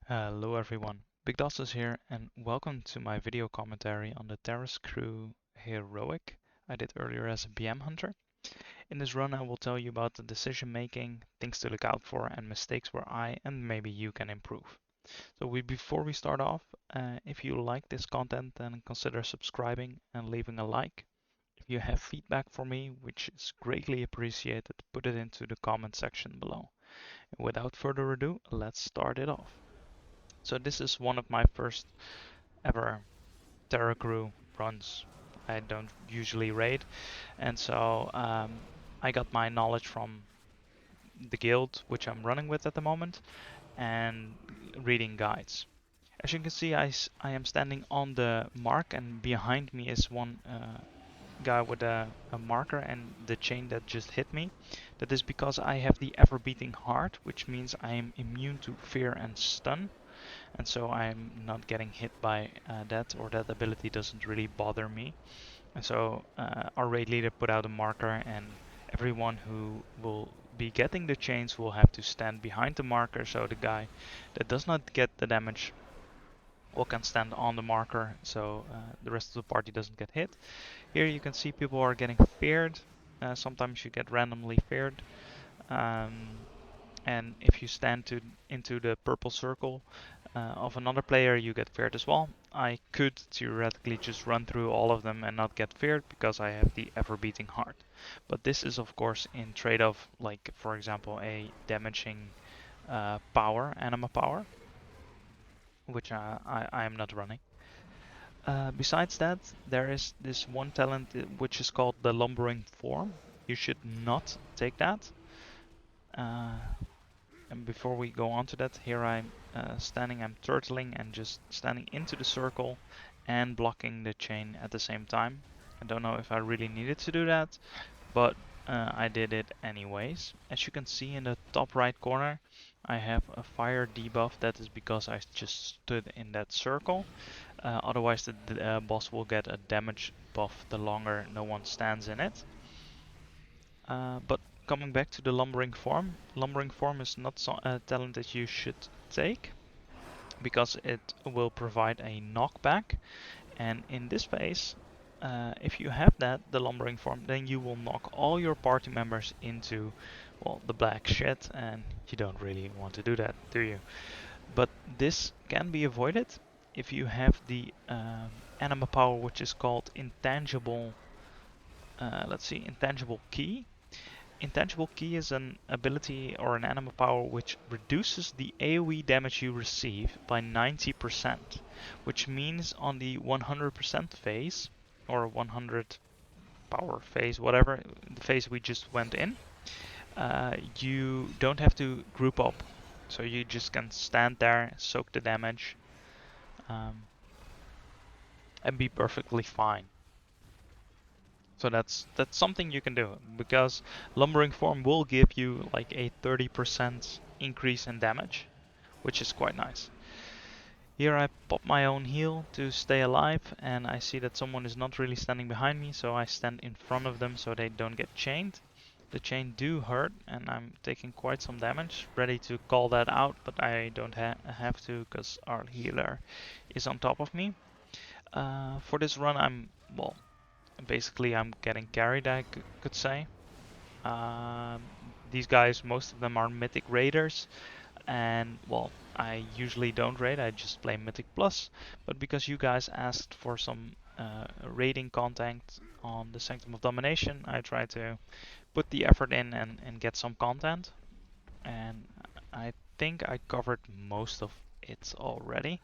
Hello everyone, BigDosses here and welcome to my video commentary on the Tarragrue Heroic I did earlier as a BM hunter. In this run I will tell you about the decision making, things to look out for and mistakes where I and maybe you can improve. So before we start off, if you like this content then consider subscribing and leaving a like. If you have feedback for me, which is greatly appreciated, put it into the comment section below. Without further ado, let's start it off. So this is one of my first ever Tarragrue runs. I don't usually raid, and so I got my knowledge from the guild which I'm running with at the moment and reading guides. As you can see, I am standing on the mark, and behind me is one guy with a marker and the chain that just hit me. That is because I have the ever beating heart, which means I am immune to fear and stun. And so I'm not getting hit by that, or that ability doesn't really bother me. And so our raid leader put out a marker, and everyone who will be getting the chains will have to stand behind the marker, so the guy that does not get the damage can stand on the marker, so the rest of the party doesn't get hit. Here you can see people are getting feared. Sometimes you get randomly feared. And if you stand into the purple circle of another player, you get feared as well. I could theoretically just run through all of them and not get feared because I have the ever beating heart. But this is of course in trade-off, like for example a damaging power, anima power, which I am not running. Besides that, there is this one talent which is called the lumbering form. You should not take that. And before we go on to that, here I'm standing, I'm turtling and just standing into the circle and blocking the chain at the same time. I don't know if I really needed to do that, but I did it anyways. As you can see in the top right corner, I have a fire debuff. That is because I just stood in that circle. Otherwise the boss will get a damage buff the longer no one stands in it. But coming back to the lumbering form is not a talent that you should take because it will provide a knockback, and in this phase, if you have that, the lumbering form, then you will knock all your party members into, well, the black shit, and you don't really want to do that, do you? But this can be avoided if you have the anima power, which is called intangible, intangible key. Intangible Key is an ability or an anima power which reduces the AoE damage you receive by 90%, which means on the 100% phase, or 100 power phase, whatever, the phase we just went in, you don't have to group up. So you just can stand there, soak the damage, and be perfectly fine. So that's something you can do, because lumbering form will give you like a 30% increase in damage, which is quite nice. Here I pop my own heal to stay alive, and I see that someone is not really standing behind me, so I stand in front of them so they don't get chained. The chain do hurt, and I'm taking quite some damage, ready to call that out, but I don't have to because our healer is on top of me. For this run basically I'm getting carried, I could say. These guys, most of them are Mythic Raiders, and well, I usually don't raid, I just play Mythic Plus, but because you guys asked for some raiding content on the Sanctum of Domination, I try to put the effort in and get some content, and I think I covered most of it already.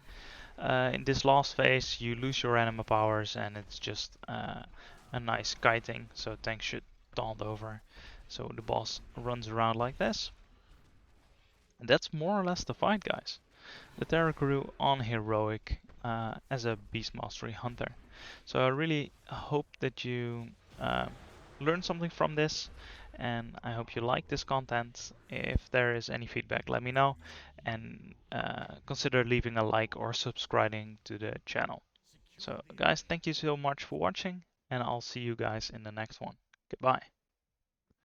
In this last phase, you lose your anima powers, and it's just a nice kiting, so tanks should taunt over. So the boss runs around like this. And that's more or less the fight, guys. The Tarragrue on Heroic as a Beast Mastery Hunter. So I really hope that you learned something from this, and I hope you like this content. If there is any feedback, let me know, and consider leaving a like or subscribing to the channel. So guys, thank you so much for watching, and I'll see you guys in the next one. Goodbye.